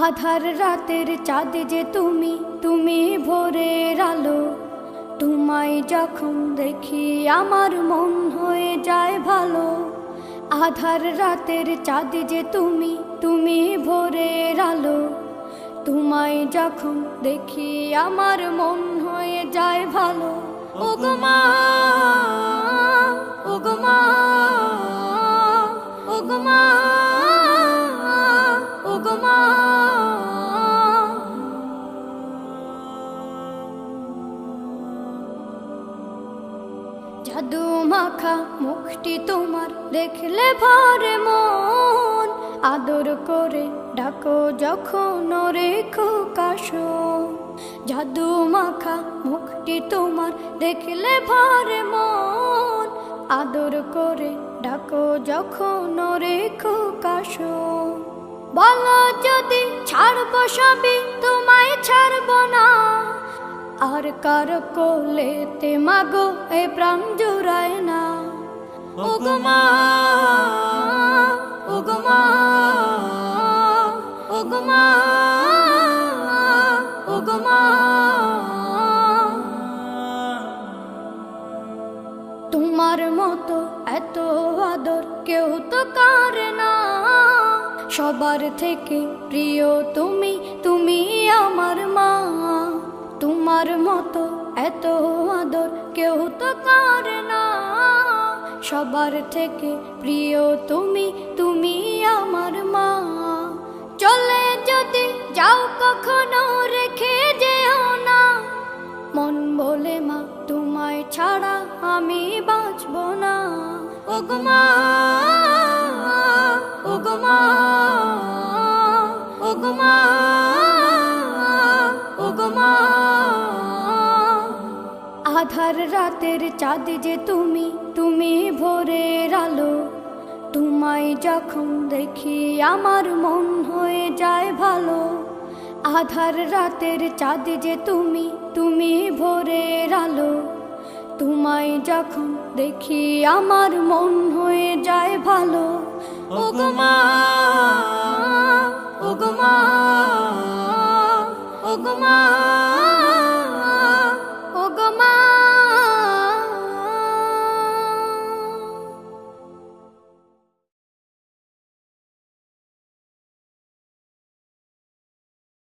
আধার রাতের চাঁদ যে তুমি, তুমি ভোরের আলো। তোমায় যখন দেখি আমার মন হয়ে যায় ভালো। আধার রাতের চাঁদ যে তুমি, তুমি ভোরের আলো। তোমায় যখন দেখি আমার মন হয়ে যায় ভালো। ওগো মা, ওগো মা, ওগো মা, ওগো মা। জাদু মাখা মুখটি তোমার দেখলে ভরে মন। আদর করে ডাকো যখন রেখো কাশো। জাদু মাখা মুখটি তোমার দেখলে ভরে মন। আদর করে ডাকো যখন রেখো কাশো। বলো যদি ছাড়বো সবই, তোমায় ছাড়বো না। আর কার কোলেতে মাগো এ প্রাণ জুড়ায় না। ওগো মা, ওগো মা, ওগো মা, ওগো মা। তোমার মতো এত আদর কেউ তো করে না। সবার থেকে প্রিয় তুমি, তুমি আমার মা। তোমার মতো এত আদর কেউ তো করে না। সবার থেকে প্রিয় তুমি, তুমি আমার মা। চলে যদি যাও কখনো রেখে যেও না। মন বলে মা তোমায় ছাড়া আমি বাঁচব না। ওগো মা, ওগো মা, ওগো মা, ওগো মা। আধার রাতের চাঁদ যে তুমি, তুমি ভোরের আলো। তোমায় যখন দেখি আমার মন হয়ে যায় ভালো। আধার রাতের চাঁদ যে তুমি, তুমি ভোরের আলো। তোমায় যখন দেখি আমার মন হয়ে যায় ভালো। ওগো মা।